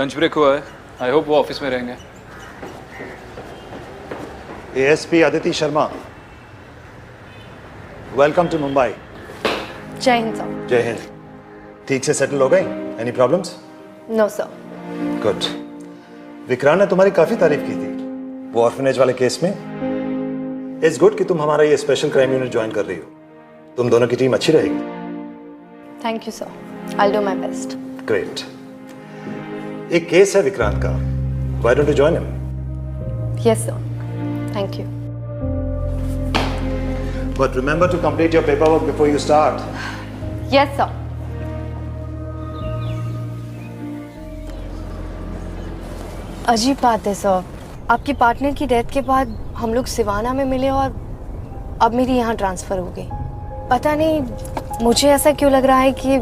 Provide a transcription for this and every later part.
Lunch break हुआ है, I hope वो ऑफिस में रहेंगे। ASP Aditi Sharma, welcome to Mumbai. Jai Hind sir. जय हिंद। ठीक से सेटल हो गई? Any problems? No sir. Good. Vikrant ने तुम्हारी काफी तारीफ की थी वो ऑर्फनेज वाले केस में। इट्स गुड कि तुम हमारा ये स्पेशल क्राइम यूनिट ज्वाइन कर रही हो। तुम दोनों की टीम अच्छी रहेगी। Thank you sir, I will do my best. Great. एक केस है विक्रांत का, why don't you join him? Yes sir, thank you. But remember to complete your paperwork before you start. Yes sir. अजीब बात है sir, आपकी partner की death के बाद हम लोग सिवाना में मिले और अब मेरी यहाँ ट्रांसफ़र हो गई। पता नहीं मुझे ऐसा क्यों लग रहा है कि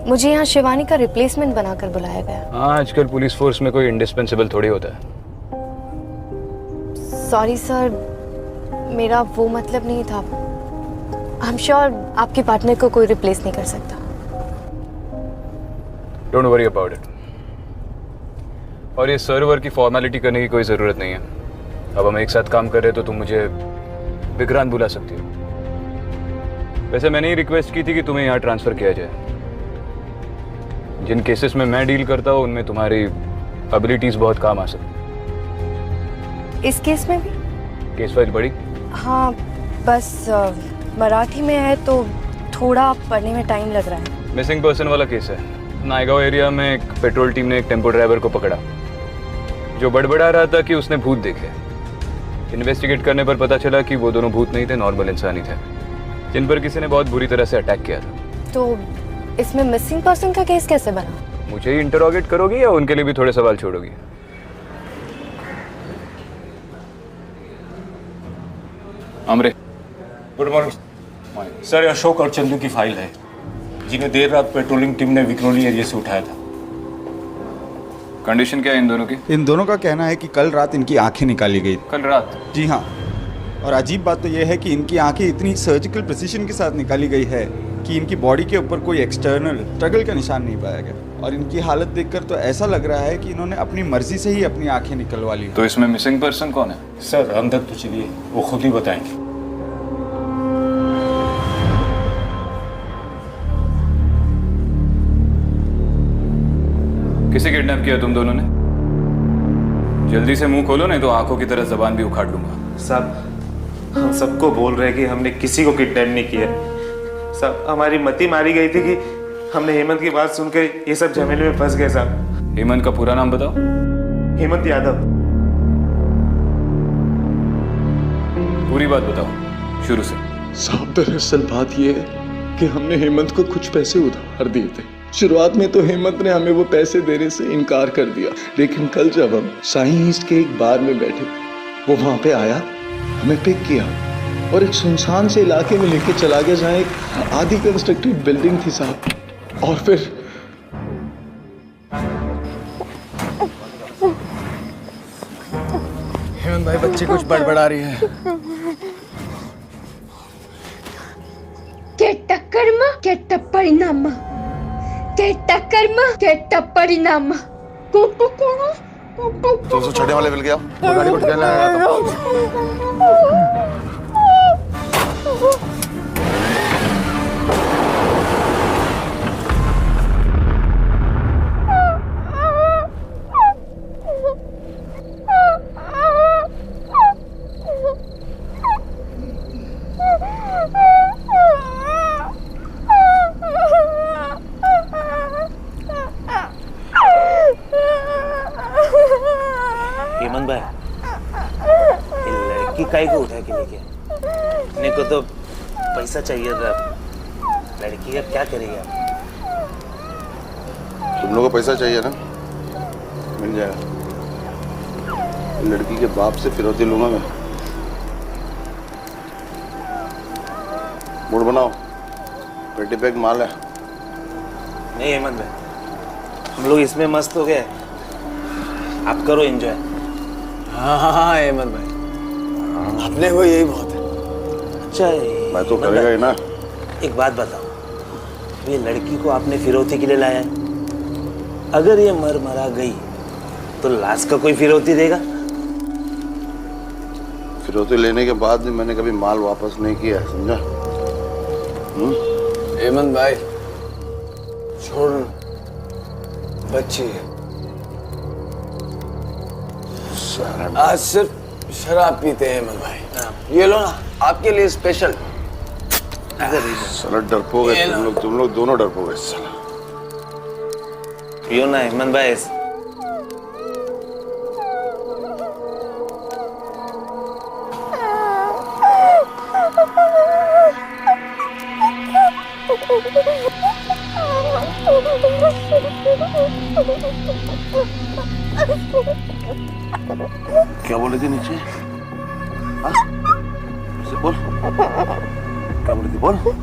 मुझे यहाँ शिवानी का रिप्लेसमेंट बनाकर बुलाया गया। हाँ, आजकल पुलिस फोर्स में कोई इंडिस्पेंसिबल थोड़ी होता है। सॉरी सर, मेरा वो मतलब नहीं था। आई एम श्योर आपके पार्टनर को कोई रिप्लेस नहीं कर सकता। Don't worry about it. और ये सर्वर की फॉर्मेलिटी करने की कोई ज़रूरत नहीं है। अब हम एक साथ काम कर रहे हैं तो तुम मुझे विक्रांत बुला सकती हो। वैसे मैंने ही रिक्वेस्ट की थी कि तुम्हें यहाँ ट्रांसफ़र किया जाए। जिन केसेस में मैं डील करता हूँ उनमें तुम्हारी एबिलिटीज़ बहुत काम आ सकती। इस केस में भी? केस फाइल पढ़ी? हाँ, बस मराठी में है तो थोड़ा पढ़ने में टाइम लग रहा है। मिसिंग पर्सन वाला केस है। नायगांव एरिया में एक पेट्रोल टीम ने एक टेम्पो ड्राइवर को पकड़ा जो बड़बड़ा रहा था कि उसने भूत देखे। इन्वेस्टिगेट करने पर पता चला कि वो दोनों भूत नहीं थे, नॉर्मल इंसान ही थे जिन पर किसी ने बहुत बुरी तरह से अटैक किया था। तो इसमें मिसिंग पर्सन का केस कैसे बना? मुझे ही इंटरोगेट करोगी या उनके लिए भी थोड़े सवाल छोड़ोगी? अमरे। गुड मॉर्निंग सर, अशोक और चंदू की फाइल है जिन्हें देर रात पेट्रोलिंग टीम ने विक्रोली एरिया से उठाया था। कंडीशन क्या है इन दोनों की? इन दोनों का कहना है कि कल रात इनकी आंखें निकाली गई। कल रात? जी हाँ। और अजीब बात तो यह है कि इनकी आंखें इतनी सर्जिकल प्रिसीजन के साथ निकाली गई है कि इनकी बॉडी के ऊपर कोई एक्सटर्नल स्ट्रगल का निशान नहीं पाया गया। और इनकी हालत देखकर तो ऐसा लग रहा है कि इन्होंने अपनी मर्जी से ही अपनी आंखें निकलवा ली। तो इसमें मिसिंग पर्सन कौन है? सर अंदर तो चलिए, वो खुद ही बताएंगे। किसे किडनैप किया तुम दोनों ने? जल्दी से मुंह खोलो नहीं तो आंखों की तरह जबान भी उखाड़ लूंगा। साहब, हम सबको बोल रहे हैं कि हमने किसी को किडनैप नहीं किया। साहब, हमारी मति मारी गई थी कि हमने हेमंत की बात सुनकर ये सब झमेले में फंस गए। साहब, हेमंत का पूरा नाम बताओ। हेमंत यादव। पूरी बात बताओ शुरू से। साहब, दरअसल बात यह है कि हमने हेमंत को कुछ पैसे उधार दिए थे। शुरुआत में तो हेमंत ने हमें वो पैसे देने से इनकार कर दिया, लेकिन कल जब हम साईं ईस्ट के एक बार में बैठे, वो वहां पे आया, हमें पिक किया और एक सुनसान से इलाके में लेके चला गया जहाँ एक आधी कंस्ट्रक्टेड बिल्डिंग थी साहब। और फिर हेमंत भाई, बच्ची कुछ बड़बड़ा रही है। ಕೆಟ್ಟ ಕರ್ಮ ಕೆಟ್ಟ ಪರಿಣಾಮ, ಕೆಟ್ಟ ಕರ್ಮ ಕೆಟ್ಟ ಪರಿಣಾಮ। तो उसको छड़े वाले मिल गया, गाड़ी को ठिकाने लगाया था। हेमंत भाई, ये लड़की काहे को उठा के लेके? अपने को तो पैसा चाहिए था, लड़की का क्या करेगा? तुम लोगों को पैसा चाहिए ना, मिल जाएगा। लड़की के बाप से फिरौती लूंगा मैं। मूड बनाओ, 20 बैग माल है। नहीं हेमंत भाई, हम लोग इसमें मस्त हो गए, आप करो एंजॉय। हाँ हेमंत भाई, अपने को यही बहुत है। अच्छा, मैं तो करेगा ही ना। एक बात बताओ, ये लड़की को आपने फिरौती के लिए लाया है? अगर ये मरा गई तो लाश का कोई फिरौती देगा? फिरौती लेने के बाद भी मैंने कभी माल वापस नहीं किया, समझा? हेमंत भाई छोड़, बच्ची है, आज सिर्फ शराब पीते हैं हेमंत भाई। ये लो ना, आपके लिए स्पेशल। साला डरपोक है तुम लोग दोनों डरपोक है साला। पियो ना हेमंत भाई। क्या बोले थे नीचे? हाँ? बोल, क्या बोले थे? बोल, बोल,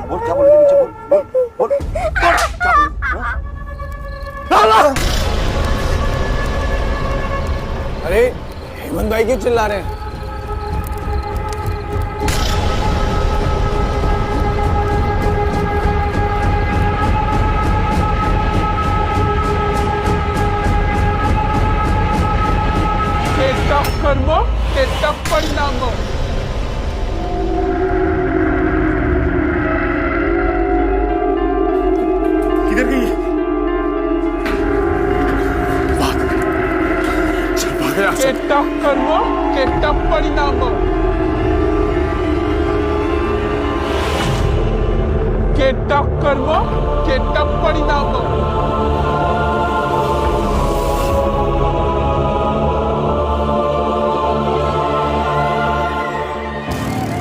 बोल, क्या बोले थे नीचे? बोल, बोल, बोल, क्या बोले? अरे हेमंत भाई क्यों चिल्ला रहे हैं? कर्म के परिणाम। किधर गई? कर्म के परिणाम। कर्म के परिणाम।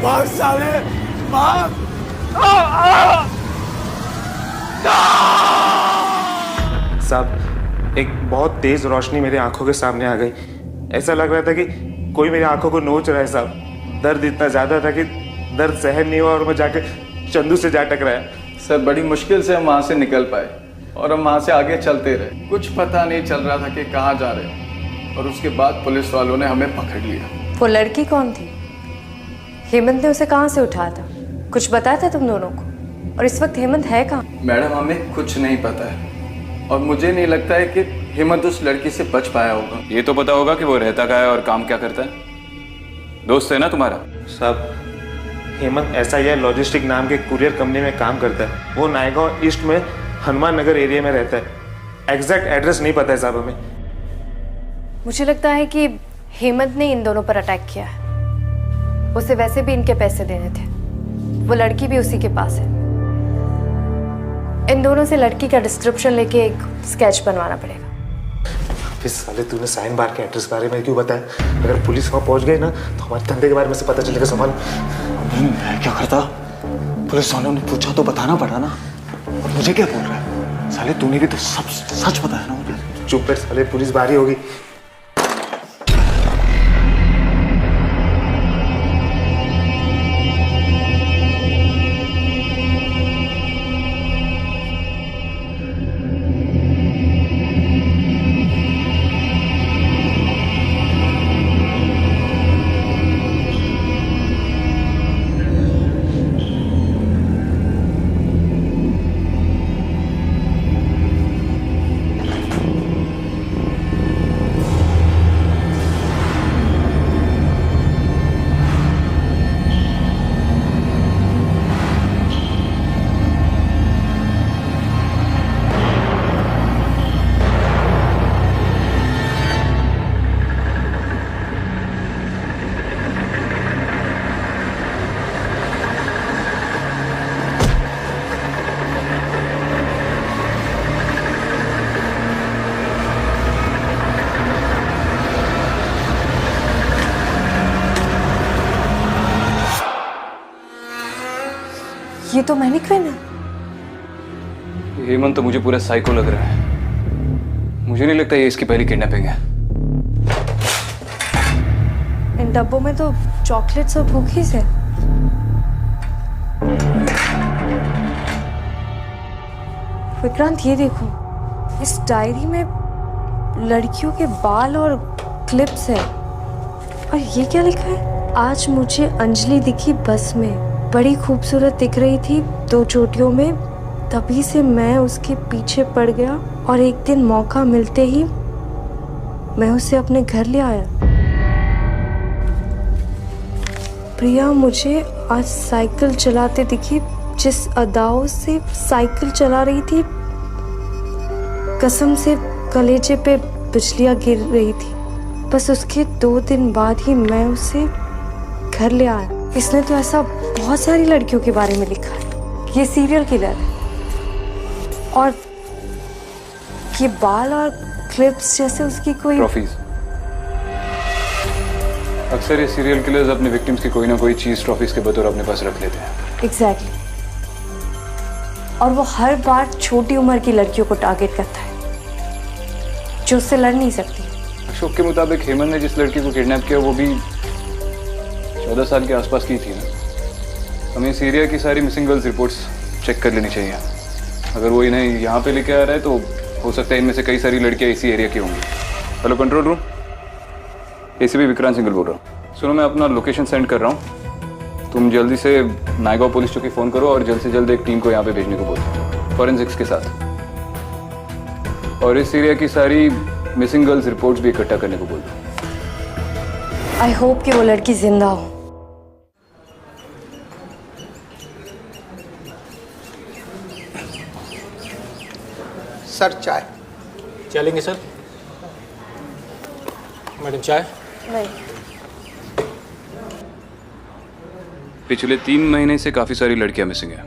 भाग साले, भाग! साहब, एक बहुत तेज रोशनी मेरी आंखों के सामने आ गई। ऐसा लग रहा था कि कोई मेरी आंखों को नोच रहा है साहब। दर्द इतना ज्यादा था कि दर्द सहन नहीं हुआ और मैं जाकर चंदू से जा टकराया। सर बड़ी मुश्किल से हम वहाँ से निकल पाए और हम वहाँ से आगे चलते रहे। कुछ पता नहीं चल रहा था कि कहाँ जा रहे हो, और उसके बाद पुलिस वालों ने हमें पकड़ लिया। वो लड़की कौन थी? हेमंत ने उसे कहाँ से उठाया था? कुछ बताया था तुम दोनों को? और इस वक्त हेमंत है कहाँ? मैडम हमें कुछ नहीं पता है, और मुझे नहीं लगता है कि हेमंत उस लड़की से बच पाया होगा। ये तो पता होगा कि वो रहता कहाँ है और काम क्या करता है। दोस्त है ना तुम्हारा? साहब, हेमंत SIR लॉजिस्टिक नाम के कुरियर कंपनी में काम करता है। वो नायगांव ईस्ट में हनुमान नगर एरिया में रहता है। एग्जैक्ट एड्रेस नहीं पता है साहब हमें। मुझे लगता है कि हेमंत ने इन दोनों पर अटैक किया है। उसे वैसे भी इनके पैसे देने थे, वो लड़की भी उसी के पास है। इन दोनों से लड़की का डिस्क्रिप्शन लेके एक स्केच बनवाना पड़ेगा। फिर साले तूने साइन बार के एड्रेस बारे में क्यों बताया? अगर पुलिस वहाँ पहुँच गई ना तो हमारे धंधे के बारे में से पता चलेगा। सवाल मैं क्या करता? पुलिस वालों ने पूछा तो बताना पड़ा ना। और मुझे क्या बोल रहा है? साले तूने भी तो सब सच बताया ना मुझे। चुप कर साले, पुलिस बारी होगी। ये तो मैनिक्विन है। हेमंत तो मुझे पूरा साइको लग रहा है। मुझे नहीं लगता ये इसकी पहली किडनैपिंग है। इन डब्बों में तो चॉकलेट्स और कुकीज है। विक्रांत ये देखो, इस डायरी में लड़कियों के बाल और क्लिप्स है। और ये क्या लिखा है? आज मुझे अंजलि दिखी बस में, बड़ी खूबसूरत दिख रही थी, दो चोटियों में, तभी से मैं उसके पीछे पड़ गया और एक दिन मौका मिलते ही मैं उसे अपने घर ले आया। प्रिया मुझे आज साइकिल चलाते दिखी, जिस अदाओं से साइकिल चला रही थी, कसम से कलेजे पे बिजलियां गिर रही थी। बस उसके 2 दिन बाद ही मैं उसे घर ले आया। इसने तो ऐसा बहुत सारी लड़कियों के बारे में लिखा है, ये सीरियल किलर है। और ये बाल और क्लिप्स जैसे उसकी कोई ट्रॉफीज। अक्सर ये सीरियल किलर्स अपने विक्टिम्स की कोई ना कोई चीज ट्रॉफीज के बतौर अपने पास रख लेते हैं। एग्जैक्टली। और वो हर बार छोटी उम्र की लड़कियों को टारगेट करता है जो उससे लड़ नहीं सकती। अशोक के मुताबिक हेमंत ने जिस लड़की को किडनैप किया वो भी 14 साल के आसपास की थी ना। हमें इस एरिया की सारी मिसिंग गर्ल्स रिपोर्ट्स चेक कर लेनी चाहिए। अगर वो इन्हें यहाँ पे लेके आ रहा है तो हो सकता है इनमें से कई सारी लड़कियाँ इसी एरिया की होंगी। Hello control room, ACP Vikrant Singhal बोल रहा हूँ। सुनो, मैं अपना लोकेशन सेंड कर रहा हूँ। तुम जल्दी से नायगांव पुलिस चौकी फ़ोन करो और जल्द से जल्द एक टीम को यहाँ पे भेजने को बोलो, फॉरेंसिक्स के साथ। और इस एरिया की सारी मिसिंग गर्ल्स रिपोर्ट्स भी इकट्ठा करने को बोल दो। आई होप कि वो लड़की जिंदा हो। सर चाय। चलेंगे सर। मैडम चाय। नहीं। पिछले 3 महीने से काफ़ी सारी लड़कियां मिसिंग हैं,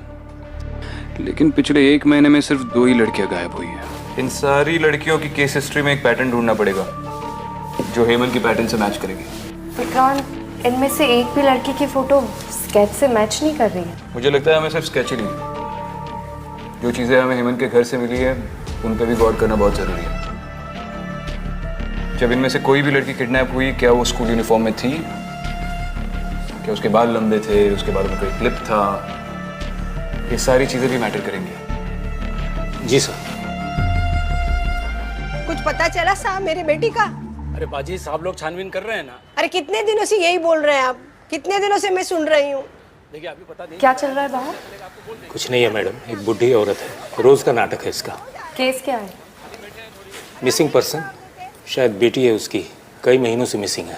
लेकिन पिछले 1 महीने में सिर्फ 2 ही लड़कियां गायब हुई हैं। इन सारी लड़कियों की केस हिस्ट्री में एक पैटर्न ढूंढना पड़ेगा जो हेमंत की पैटर्न से मैच करेगी। विक्रांत, इनमें से एक भी लड़की की फोटो स्केच से मैच नहीं कर रही है। मुझे लगता है हमें सिर्फ स्केच ही नहीं, जो चीज़ें हमें हेमंत के घर से मिली है उन पर भी गौर करना बहुत ज़रूरी है। जब इनमें से कोई भी लड़की किडनैप हुई, क्या वो स्कूल यूनिफॉर्म में थी, क्या उसके बाल लंबे थे, उसके बालों में कोई क्लिप था, ये सारी चीज़ें भी मैटर करेंगी। जी सर। कुछ पता चला साहब मेरी बेटी का? अरे बाजी साहब लोग छानबीन कर रहे हैं ना। अरे कितने दिनों से यही बोल रहे हैं आप, कितने दिनों से मैं सुन रही हूँ। देखिए अभी पता नहीं क्या चल रहा है बाहर। कुछ नहीं है मैडम, एक बुढ़ी औरत है, रोज का नाटक है इसका। केस क्या है? मिसिंग पर्सन, शायद बेटी है उसकी, कई महीनों से मिसिंग है।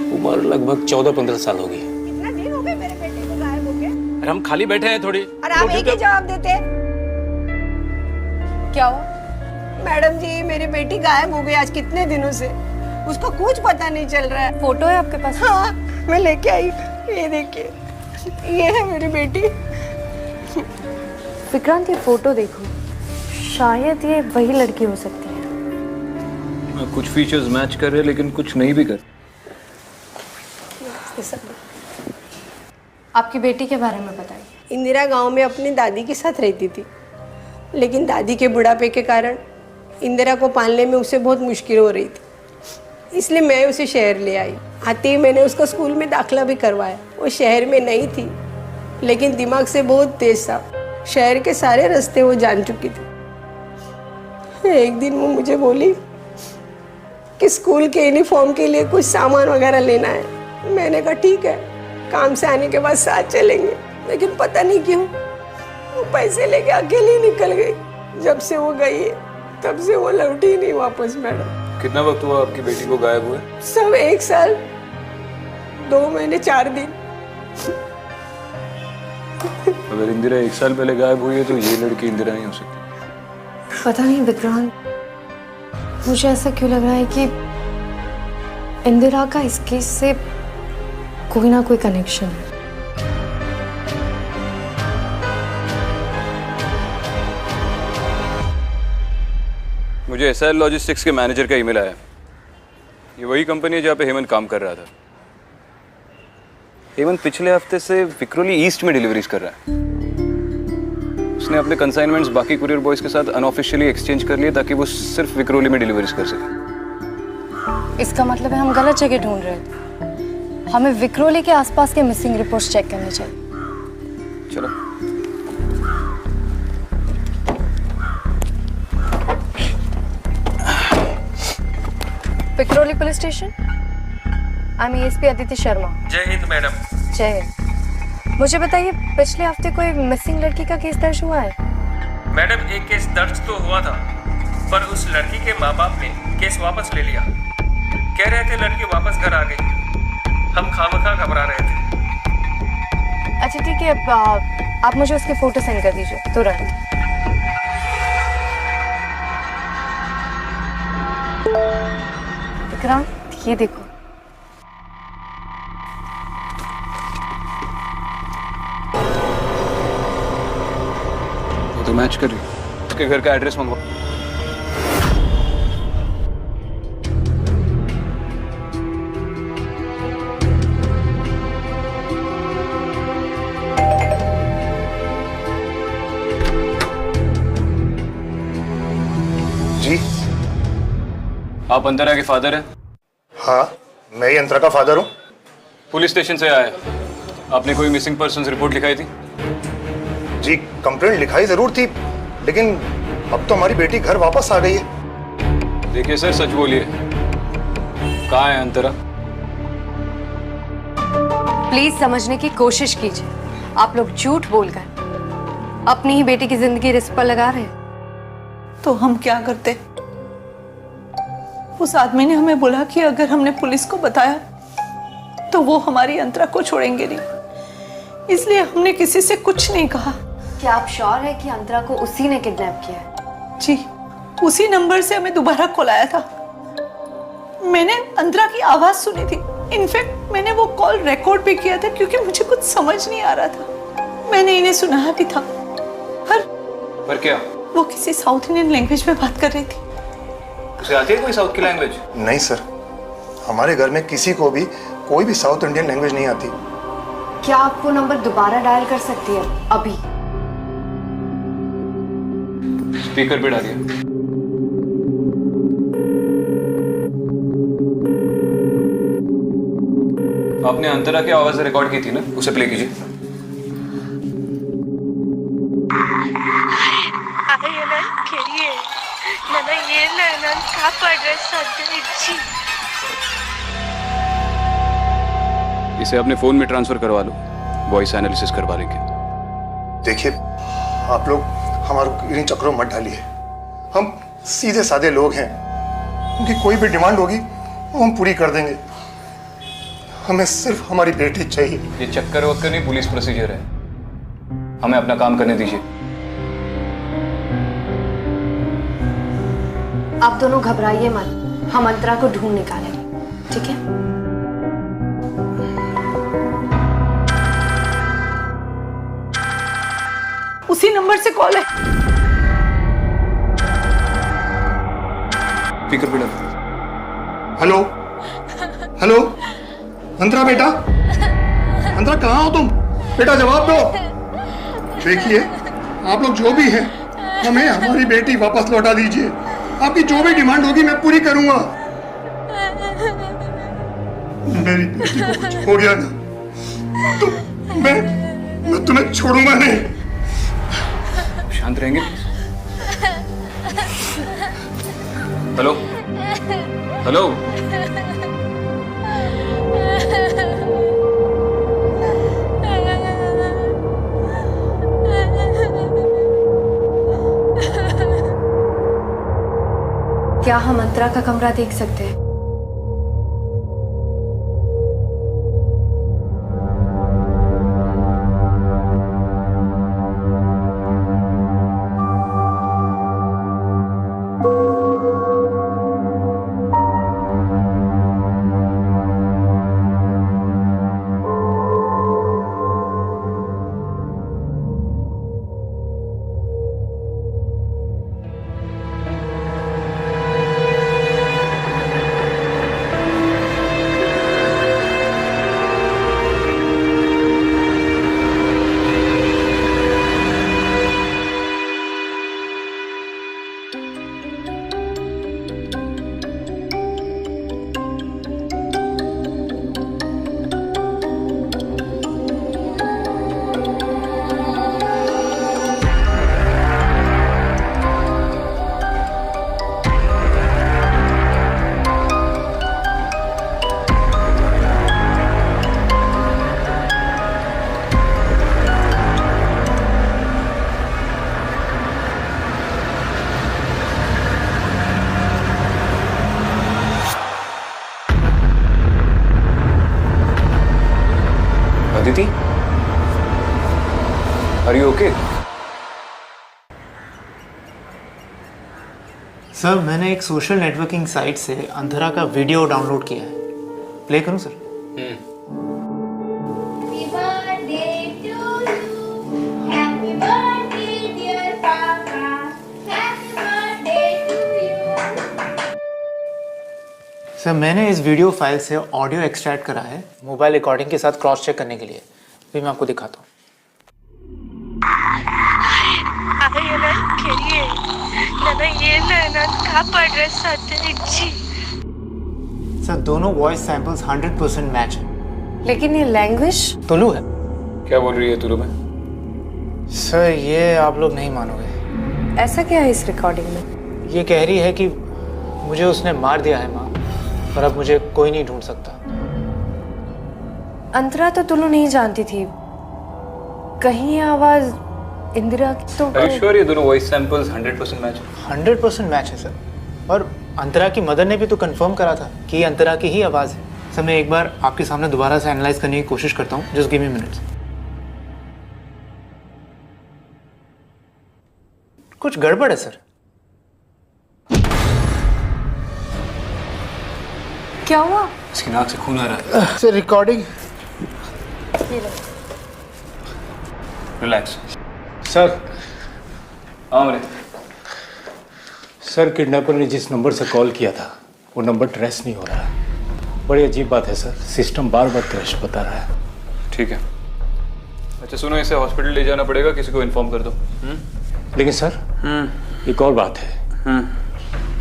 उम्र लगभग 14-15 साल होगी। कितना दिन हो गए मेरे बेटे को गायब हो गए। अरे हम खाली बैठे हैं थोड़ी। अरे आप एक ही जवाब देते। क्या हुआ? मैडम जी मेरी बेटी गायब हो गई आज कितने दिनों से, उसका कुछ पता नहीं चल रहा है। फोटो है आपके पास? हाँ मैं लेके आई, ये देखिए, ये है मेरी बेटी। विक्रांत ये फोटो देखो, शायद ये वही लड़की हो सकती है। कुछ फीचर्स मैच कर रहे हैं लेकिन कुछ नहीं भी कर। आपकी बेटी के बारे में बताइए। इंदिरा गांव में अपनी दादी के साथ रहती थी, लेकिन दादी के बुढ़ापे के कारण इंदिरा को पालने में उसे बहुत मुश्किल हो रही थी, इसलिए मैं उसे शहर ले आई। आते ही मैंने उसका स्कूल में दाखिला भी करवाया। वो शहर में नहीं थी, लेकिन दिमाग से बहुत तेज था। शहर के सारे रास्ते वो जान चुकी थी। एक दिन वो मुझे बोली कि स्कूल के यूनिफॉर्म के लिए कुछ सामान वगैरह लेना है। मैंने कहा ठीक है, काम से आने के बाद साथ चलेंगे। लेकिन पता नहीं क्यों वो पैसे लेके अकेली निकल गई। जब से वो गई है तब से वो लौटी नहीं वापस। मैडम कितना वक्त हुआ आपकी बेटी को गायब हुए? सब 1 साल 2 महीने 4 दिन। अगर इंदिरा 1 साल पहले गायब हुई है तो ये लड़की इंदिरा नहीं हो सकती। पता नहीं विक्रांत, मुझे ऐसा क्यों लग रहा है कि इंदिरा का इस केस से कोई ना कोई कनेक्शन है। मुझे SL लॉजिस्टिक्स के मैनेजर का ईमेल आया। ये वही कंपनी है जहाँ पे हेमंत काम कर रहा था। हेमंत पिछले हफ्ते से विक्रोली ईस्ट में डिलीवरीज कर रहा है। उसने अपने कंसाइनमेंट्स बाकी कुरियर बॉयज के साथ अनऑफिशियली एक्सचेंज कर लिए ताकि वो सिर्फ विक्रोली में डिलीवरीज कर सके। इसका मतलब है हम गलत जगह ढूंढ रहे थे। हमें विक्रोली के आसपास के मिसिंग रिपोर्ट्स चेक करने चाहिए। चलो। Vikhroli police station. I am ASP Aditi Sharma. जय हिंद मैडम। जय हिंद। मुझे बताइए, पिछले हफ्ते कोई मिसिंग लड़की का केस दर्ज हुआ है? मैडम, एक केस दर्ज तो हुआ था, पर उस लड़की के माँ बाप ने केस वापस ले लिया। कह रहे थे लड़की वापस घर आ गई। हम खामखा घबरा रहे थे। अच्छा ठीक है, आप मुझे उसके फोटो सेंड कर दीजिए तुरंत। विक्रांत, ये देखो। वो तो मैच कर रही है। उसके घर का एड्रेस मंगवा। जी, आप अंतरा के फादर हैं? हाँ, मैं ही अंतरा का फादर हूँ। पुलिस स्टेशन से आया। आपने कोई मिसिंग पर्सन रिपोर्ट लिखाई थी? जी, कंप्लेंट लिखाई जरूर थी, लेकिन अब तो हमारी बेटी घर वापस आ गई है। देखिए सर, सच बोलिए, कहाँ है अंतरा? प्लीज समझने की कोशिश कीजिए। आप लोग झूठ बोलकर अपनी ही बेटी की जिंदगी रिस्क पर लगा रहे हैं। तो हम क्या करते? उस आदमी ने हमें बोला कि अगर हमने पुलिस को बताया तो वो हमारी अंतरा को छोड़ेंगे नहीं, इसलिए हमने किसी से कुछ नहीं कहा। क्या आप श्योर है कि अंतरा को उसी ने किडनैप किया है? जी, उसी नंबर से हमें दोबारा कॉल आया था। मैंने अंतरा की आवाज सुनी थी। इनफैक्ट मैंने वो कॉल रिकॉर्ड भी किया था, क्योंकि मुझे कुछ समझ नहीं आ रहा था। मैंने इन्हें सुनाया भी था। पर क्या? वो किसी साउथ इंडियन लैंग्वेज में बात कर रही थी। उसे आती है कोई साउथ की लैंग्वेज? नहीं सर, हमारे घर में किसी को भी कोई भी साउथ इंडियन लैंग्वेज नहीं आती। क्या आप वो नंबर दोबारा डायल कर सकती है अभी? स्पीकर पे डालिए। आपने अंतरा की आवाज रिकॉर्ड की थी ना, उसे प्ले कीजिए। इसे अपने फोन में ट्रांसफर करवा लो, वॉइस एनालिसिस करवा लेंगे। देखिए, आप लोग हमारे इन चक्रों में मत डालिए। हम सीधे साधे लोग हैं। उनकी कोई भी डिमांड होगी वो हम पूरी कर देंगे। हमें सिर्फ हमारी बेटी चाहिए। ये चक्कर वक्कर नहीं, पुलिस प्रोसीजर है। हमें अपना काम करने दीजिए। आप दोनों घबराइए मत, हम अंतरा को ढूंढ निकालेंगे, ठीक है? उसी नंबर से कॉल है। स्पीकर पे डालो। हेलो हेलो, अंतरा बेटा, अंतरा कहाँ हो तुम? बेटा जवाब दो। देखिए, आप लोग जो भी हैं, हमें हमारी बेटी वापस लौटा दीजिए। आपकी जो भी डिमांड होगी मैं पूरी करूंगा। मेरी बेटी को कुछ हो गया ना तो मैं तुम्हें छोड़ूंगा नहीं। शांत रहेंगे? हेलो हेलो, क्या हम अंतरा का कमरा देख सकते हैं? Are you okay? सर मैंने एक सोशल नेटवर्किंग साइट से अंधरा का वीडियो डाउनलोड किया है, प्ले करूं सर? सर मैंने इस वीडियो फाइल से ऑडियो एक्सट्रैक्ट करा है मोबाइल रिकॉर्डिंग के साथ क्रॉस चेक करने के लिए। भी मैं आपको दिखाता हूँ। सर दोनों वॉइस सैंपल्स 100% मैच है। लेकिन ये लैंग्वेज तुलु है। क्या बोल रही है तुलु में? सर ये आप लोग नहीं मानोगे। ऐसा क्या है इस रिकॉर्डिंग में? ये कह रही है कि मुझे उसने मार दिया है माँ, पर अब मुझे कोई नहीं ढूंढ सकता। अंतरा तो तुलु नहीं जानती थी, कहीं ये आवाज इंदिरा की तो। Are you sure ये दोनों वॉइस सैंपल्स 100% मैच है? 100% मैच है सर। और अंतरा की मदर ने भी तो कंफर्म करा था कि ये अंतरा की ही आवाज़ है। सर मैं एक बार आपके सामने दोबारा से एनालाइज करने की कोशिश करता हूँ। Just give me minutes. कुछ गड़बड़ है सर। क्या हुआ? इसकी नाक से खून आ रहा है। Sir recording. रिलैक्स। सर। हाँ मेरे। सर किडनैपर ने जिस नंबर से कॉल किया था वो नंबर ट्रेस नहीं हो रहा है। बड़ी अजीब बात है सर, सिस्टम बार बार क्रैश बता रहा है। ठीक है। अच्छा सुनो, इसे हॉस्पिटल ले जाना पड़ेगा, किसी को इन्फॉर्म कर दो। लेकिन सर एक और बात है।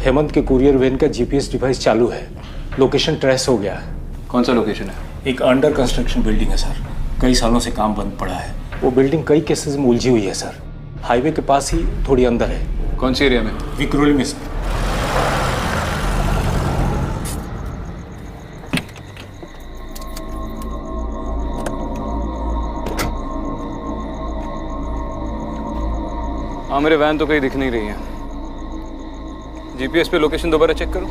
हेमंत के कुरियर वैन का जीपीएस डिवाइस चालू है, लोकेशन ट्रेस हो गया है। कौन सा लोकेशन है? एक अंडर कंस्ट्रक्शन बिल्डिंग है सर, कई सालों से काम बंद पड़ा है। वो बिल्डिंग कई केसेस में उलझी हुई है सर, हाईवे के पास ही थोड़ी अंदर है। कौन सी एरिया में? विक्रोली में सर। हाँ मेरे वैन तो कहीं दिख नहीं रही है। जीपीएस पे लोकेशन दोबारा चेक करो।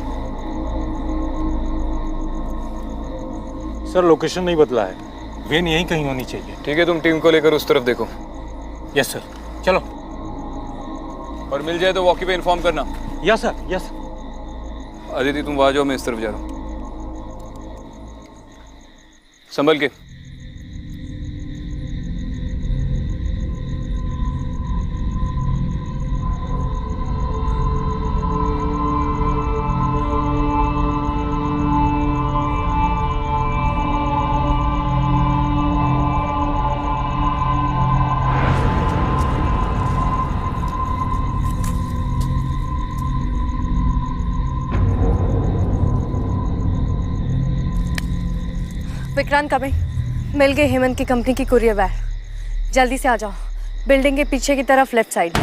सर लोकेशन नहीं बदला है, वैन यहीं कहीं होनी चाहिए। ठीक है, तुम टीम को लेकर उस तरफ देखो। यस सर, चलो। और मिल जाए तो वॉकी पे इन्फॉर्म करना। Yes sir, yes sir. Aditi तुम वहां जाओ, मैं इस तरफ जा रहा हूँ। संभल के। विक्रांत कमिंग। मिल गई हेमंत की कंपनी की कुरियर वैन। जल्दी से आ जाओ, बिल्डिंग के पीछे की तरफ लेफ्ट साइड।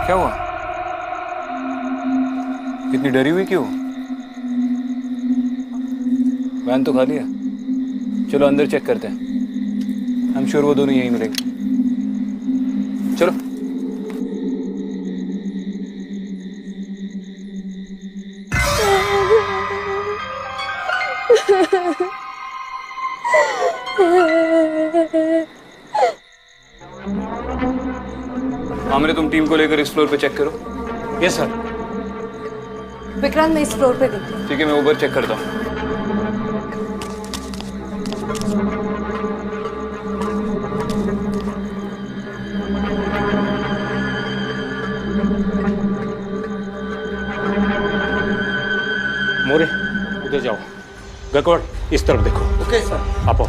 क्या हुआ? इतनी डरी हुई क्यों? वैन तो खाली है। चलो अंदर चेक करते हैं। आई एम श्योर वो दोनों यहीं मिलेंगे। चलो। आमरे, तुम टीम को लेकर इस फ्लोर पे चेक करो। Yes sir. विक्रांत, मैं इस फ्लोर पे देखती हूँ। ठीक है, मैं ऊपर चेक करता हूँ। मोरे, उधर जाओ। गकवाड़, इस तरफ देखो। Okay sir. आप आओ।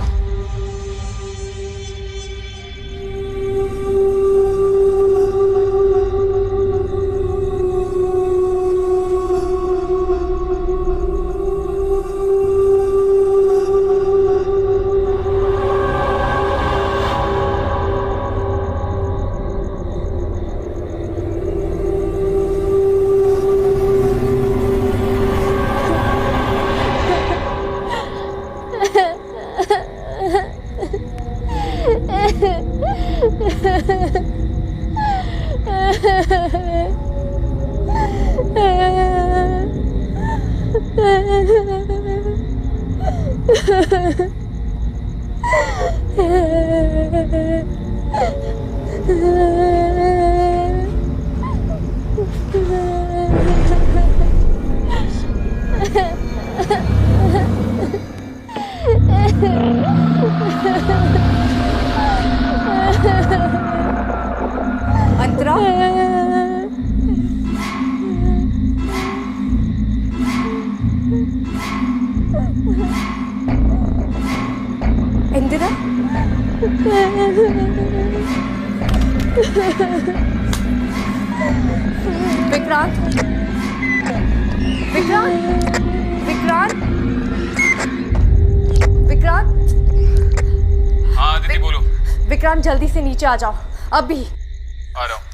अंतरा, इंदिरा, विक्रांत, विक्रांत, विक्रांत, विक्रांत। हाँ दीदी बोलो। विक्रांत, जल्दी से नीचे आ जाओ अभी। आ रहा हूँ।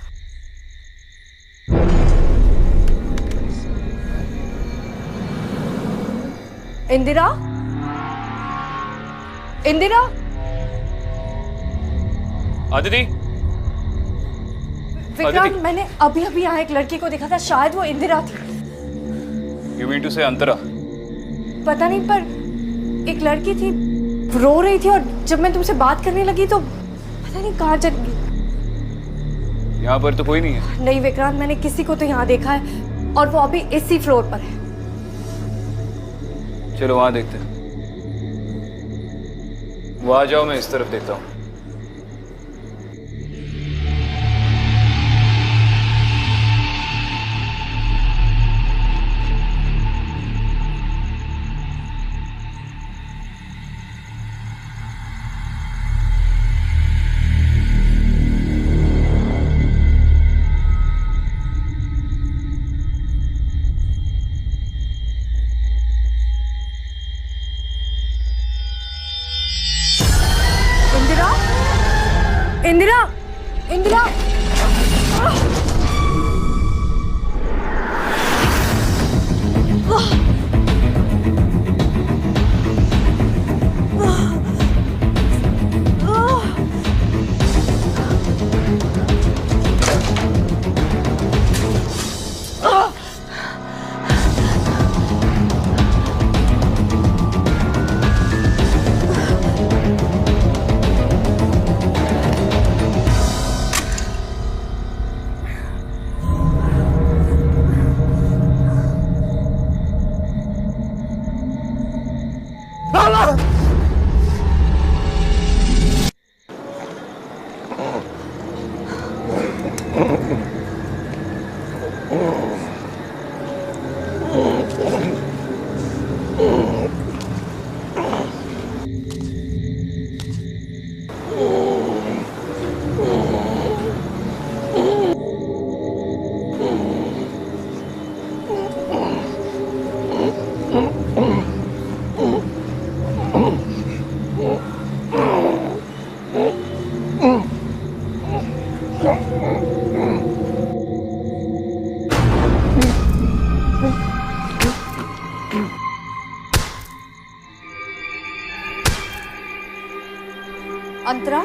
इंदिरा, इंदिरा, आदिति। विक्रांत, मैंने अभी अभी यहाँ एक लड़की को देखा था, शायद वो इंदिरा थी। You mean to say अंतरा? पता नहीं, पर एक लड़की थी, रो रही थी, और जब मैं तुमसे बात करने लगी तो पता नहीं कहाँ चली गई। यहाँ पर तो कोई नहीं है। नहीं विक्रांत, मैंने किसी को तो यहाँ देखा है, और वो अभी इसी फ्लोर पर है। चलो वहां देखते हैं। वहां जाओ, मैं इस तरफ देखता हूँ। इंदिरा, इंदिरा, अंतरा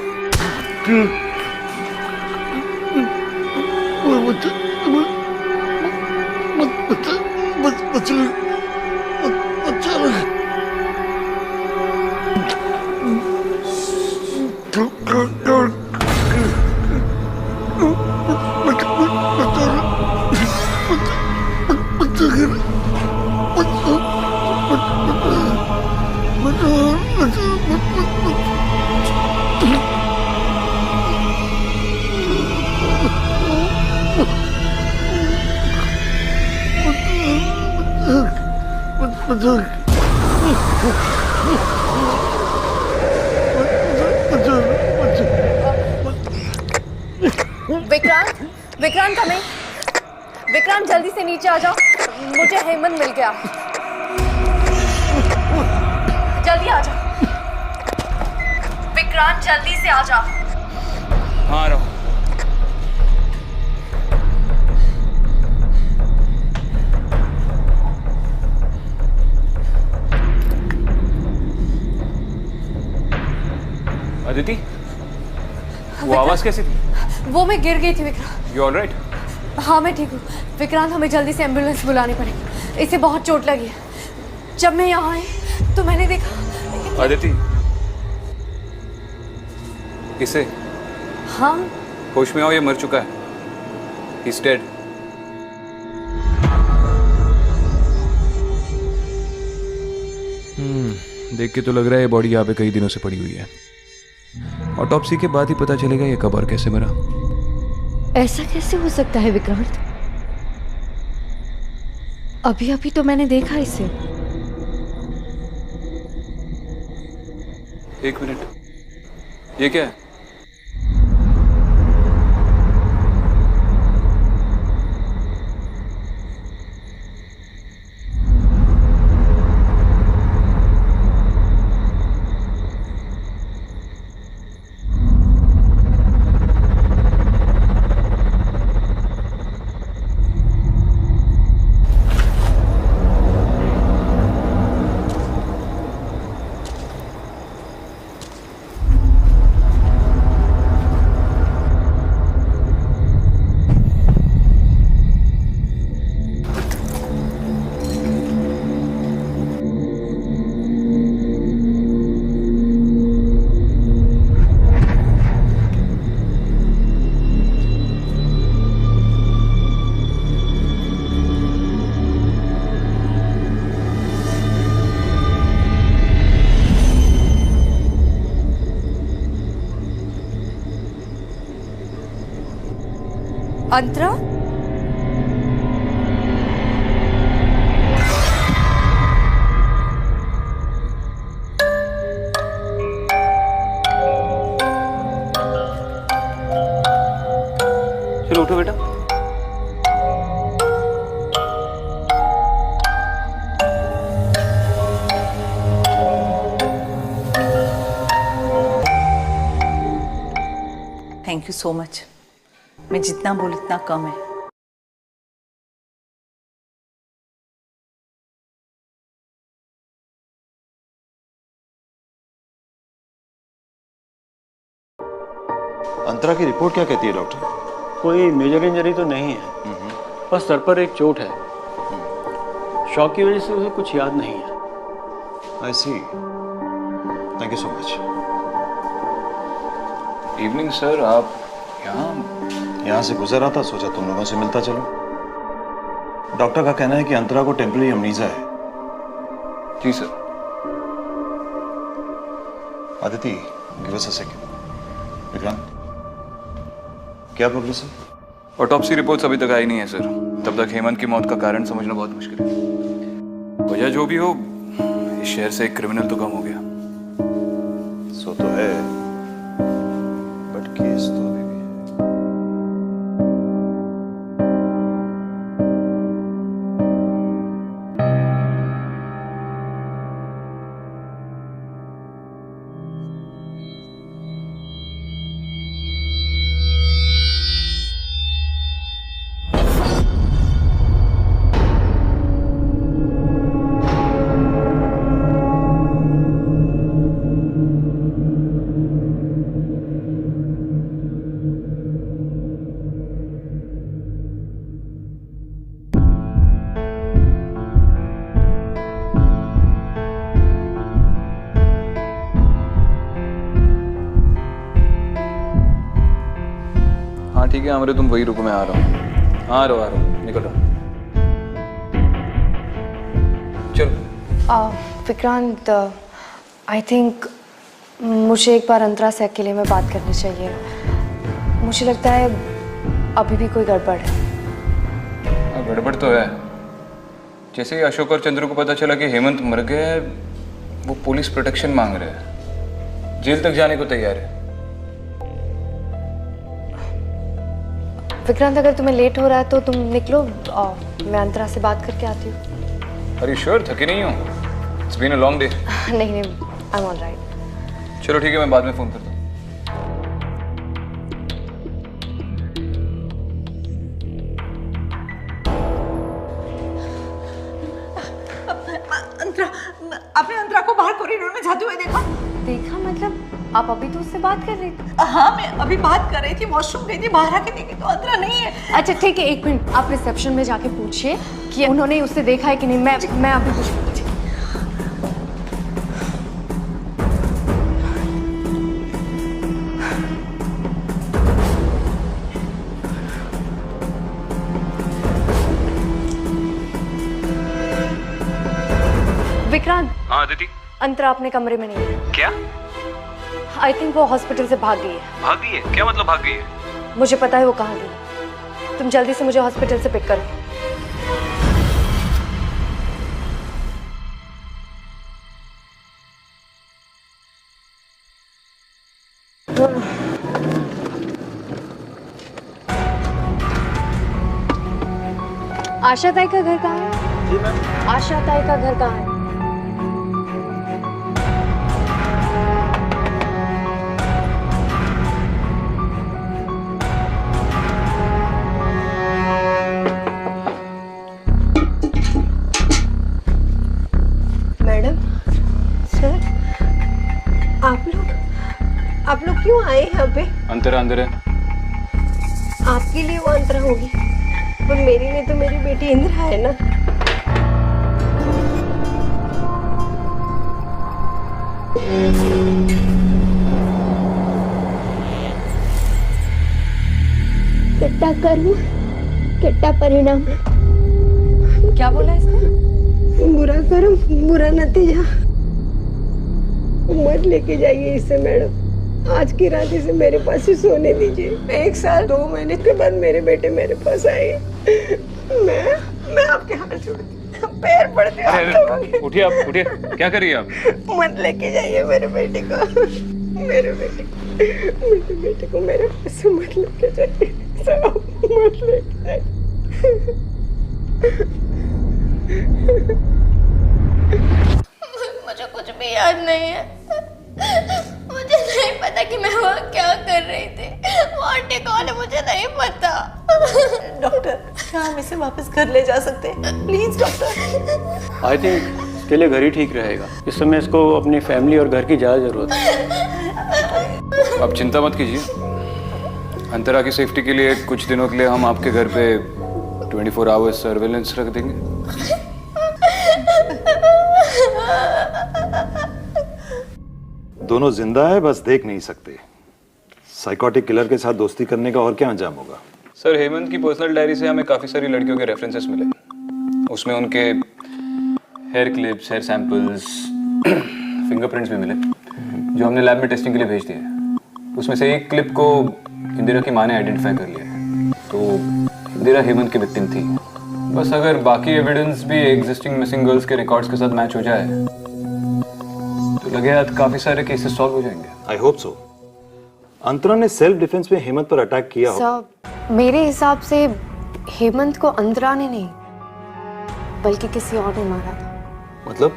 विक्रांत विक्रांत कमिंग। विक्रांत जल्दी से नीचे आ जाओ, मुझे हेमंत मिल गया। जल्दी आ जाओ विक्रांत, जल्दी से आ जाओ। हाँ आ रहा हूँ। अदिति, वो आवाज कैसी थी? वो मैं गिर गई थी विक्रांत। You alright? हाँ मैं ठीक हूँ विक्रांत, हमें जल्दी से एम्बुलेंस बुलानी पड़ेगी, इसे बहुत चोट लगी है। जब मैं यहाँ आई तो मैंने देखा। अदिति, किसे? हाँ होश में आओ, ये मर चुका है। He's dead. देख के तो लग रहा है ये बॉडी यहाँ पे कई दिनों से पड़ी हुई है। ऑटोप्सी के बाद ही पता चलेगा ये कब और कैसे मरा। ऐसा कैसे हो सकता है विक्रांत? अभी अभी तो मैंने देखा इसे। एक मिनट, ये क्या है? अंतरा, चलो उठो बेटा। Thank you so much. मैं जितना बोलूं उतना कम है। अंतरा की रिपोर्ट क्या कहती है डॉक्टर? कोई मेजर इंजरी तो नहीं है, बस सर पर एक चोट है। शॉक की वजह से उसे कुछ याद नहीं है। I see, thank you so much. Evening sir, आप यहाँ से गुजर रहा था, सोचा तुम लोगों से मिलता चलो। डॉक्टर का कहना है कि अंतरा को टेम्पररी अमनीजा है। जी sir. Aditi, give us a second. Vikrant, क्या प्रोग्रेस है? ऑटोप्सी रिपोर्ट्स अभी तक आई नहीं है सर। तब तक हेमंत की मौत का कारण समझना बहुत मुश्किल है। वजह जो भी हो, इस शहर से एक क्रिमिनल तो कम हो गया। सो तो है, बट केस तो अभी भी है। ठीक है अमरे, तुम वही रुको, मैं आ रहा हूँ। हाँ आ रहा हूँ, निकल रहा हूँ। चलो। विक्रांत, आई थिंक मुझे एक बार अंतरा से अकेले में बात करनी चाहिए। मुझे लगता है अभी भी कोई गड़बड़ है। गड़बड़ तो है। जैसे ही अशोक और चंद्र को पता चला कि हेमंत मर गया है, वो पुलिस प्रोटेक्शन मांग रहे हैं, जेल तक जाने को तैयार है। विक्रांत, अगर तुम्हें लेट हो रहा है तो तुम निकलो, मैं अंतरा से बात करके आती हूँ। Are you sure? थकी नहीं हो? It's been a long day. नहीं, I'm all right. चलो ठीक है, मैं बाद में फोन करता हूँ। आपने अंतरा को बाहर कॉरिडोर में जाते हुए देखा? देखा मतलब आप अभी तो उससे बात कर रही थी? हाँ, मैं अभी बात कर रही थी, वॉशरूम गई थी, बाहर आके देखी तो अंतरा नहीं है। अच्छा ठीक है, एक मिनट, आप रिसेप्शन में जाके पूछिए कि उन्होंने उससे देखा है कि नहीं। मैं अभी पूछूंगी। विक्रांत। हाँ दीदी। अंतरा अपने कमरे में नहीं है। क्या? आई थिंक वो हॉस्पिटल से भाग गई है। भाग गई है? क्या मतलब भाग गई है? मुझे पता है वो कहाँ गई। तुम जल्दी से मुझे हॉस्पिटल से पिक करो। आशा ताई का घर कहाँ है? जी मैम। आशा ताई का घर कहाँ है? मैडम, सर, आप लोग क्यों आए यहाँ पे? अंतरा अंदर है। आपके लिए वो अंतरा होगी, पर मेरे लिए तो मेरी बेटी इंदिरा है ना। कितना कर्म, कितना परिणाम। क्या बोला इसने? बुरा कर्म, बुरा नतीजा। मत लेके जाइए इसे मैडम। आज की रात इसे मेरे पास ही सोने दीजिए। 1 साल 2 महीने के बाद मेरे बेटे मेरे पास आए। मैं आपके हाथ जोड़ती हूँ, पैर पड़ते हैं। उठिए आप, उठिए। क्या कर रही है आप? मत लेके जाइए मेरे बेटे को, मेरे बेटे को मेरे पास से मत लेके जाइए, मत लेके जाइए। मुझे कुछ भी याद नहीं है। मुझे नहीं पता कि मैं वहाँ क्या कर रही थी। वो आंटी कौन है मुझे नहीं पता। डॉक्टर, क्या हम इसे वापस घर ले जा सकते हैं? Please doctor. आई थिंक इसके लिए घर ही ठीक रहेगा। इस समय इसको अपनी फैमिली और घर की ज़्यादा ज़रूरत है। आप चिंता मत कीजिए। अंतरा की सेफ्टी के लिए कुछ दिनों के लिए हम आपके घर पे 24 आवर्स सर्वेलेंस रख देंगे। दोनों जिंदा है, बस देख नहीं सकते। साइकोटिक किलर के साथ दोस्ती करने का और क्या अंजाम होगा? सर, हेमंत की पर्सनल डायरी से हमें काफी सारी लड़कियों के रेफरेंसेस मिले। उसमें उनके hair clips, hair samples, fingerprints भी मिले, जो हमने लैब में टेस्टिंग के लिए भेज दिए। उसमें से एक क्लिप को इंदिरा की माँ ने आइडेंटिफाई कर लिया, तो इंदिरा हेमंत की विक्टिम थी। बस अगर बाकी एविडेंस भी एग्जिस्टिंग मिसिंग गर्ल्स के रिकॉर्ड्स के साथ मैच हो जाए तो लगे हाथ काफी सारे केसेस सॉल्व हो जाएंगे। I hope so. अंतरा ने सेल्फ डिफेंस में हेमंत पर अटैक किया हो। मेरे हिसाब से हेमंत को अंतरा ने नहीं बल्कि किसी और ने मारा था। मतलब?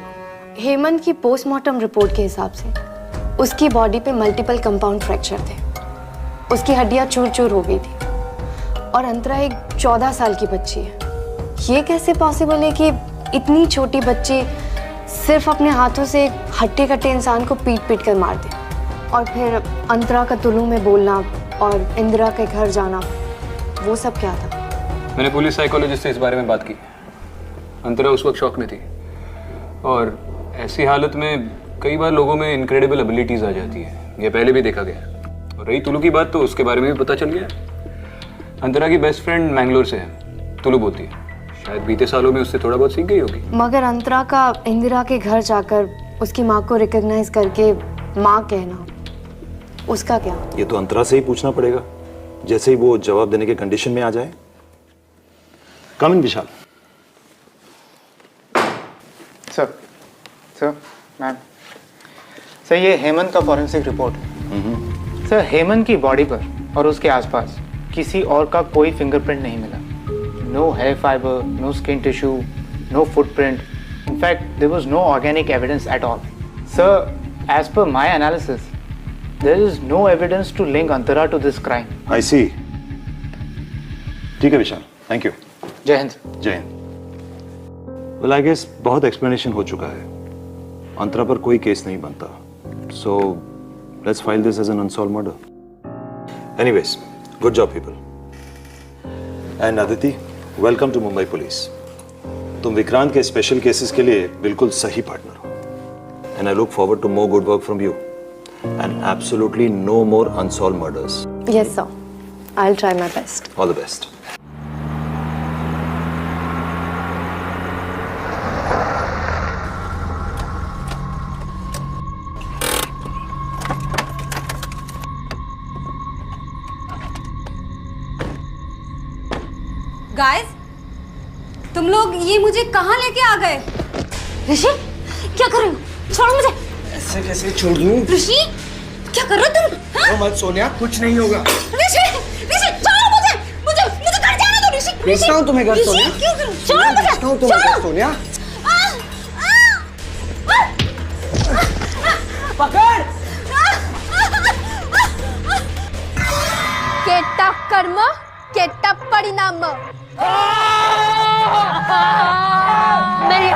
हेमंत की पोस्टमार्टम रिपोर्ट के हिसाब से उसकी बॉडी पे मल्टीपल कंपाउंड फ्रैक्चर थे, उसकी हड्डियां चूर चूर हो गई थी, और अंतरा एक 14 साल की बच्ची है। ये कैसे पॉसिबल है कि इतनी छोटी बच्ची सिर्फ अपने हाथों से एक हट्टे कट्टे इंसान को पीट पीट कर मार दे? और फिर अंतरा का तुलू में बोलना और इंदिरा के घर जाना, वो सब क्या था? मैंने पुलिस साइकोलॉजिस्ट से इस बारे में बात की। अंतरा उस वक्त शॉक में थी, और ऐसी हालत में कई बार लोगों में इनक्रेडिबल एबिलिटीज आ जाती है। ये पहले भी देखा गया। और रही तुलू की बात, तो उसके बारे में भी पता चल गया। अंतरा की बेस्ट फ्रेंड मैंगलोर से है, तुलू बोलती है। शायद बीते सालों में उससे थोड़ा बहुत सीख गई होगी। मगर अंतरा का इंदिरा के घर जाकर उसकी माँ को रिकॉग्नाइज करके माँ कहना, उसका क्या? ये तो अंतरा से ही पूछना पड़ेगा, जैसे ही वो जवाब देने के कंडीशन में आ जाए। कम इन विशाल। सर मैम, सर ये हेमंत का फॉरेंसिक रिपोर्ट है। सर हेमंत की बॉडी पर और उसके आसपास किसी और का कोई फिंगरप्रिंट नहीं मिला। No hair fibre, no skin tissue, no footprint. In fact, there was no organic evidence at all. Sir, as per my analysis, there is no evidence to link Antara to this crime. I see. ठीक है विशाल, thank you. जय हिंद। जय Hind. Well, I guess बहुत explanation हो चुका है। अंतरा पर कोई केस नहीं बनता। So, let's file this as an unsolved murder. Anyways, good job people. And Aditi, welcome to Mumbai Police. तुम विक्रांत के स्पेशल केसेस के लिए बिल्कुल सही पार्टनर हो। And I look forward to more good work from you. And absolutely no more unsolved murders. Yes, sir. I'll try my best. All the best. Guys, तुम लोग ये मुझे कहाँ लेके आ गए? ऋषि, क्या कर रहे हो? छोड़ो मुझे। ऐसे कैसे छोड़ दूं? ऋषि, क्या कर रहे हो तुम? हाँ? मत सोनिया, कुछ नहीं होगा। ऋषि, ऋषि, छोड़ो मुझे, मुझे घर जाने दो ऋषि। भेजता हूँ तुम्हें घर सोनिया। क्यों करूँ? छोड़ो मुझे। भेजता हूँ तुम्हें घर सोनिया। पकड़। केट्टा कर्म, केट्टा परिणाम। मेरी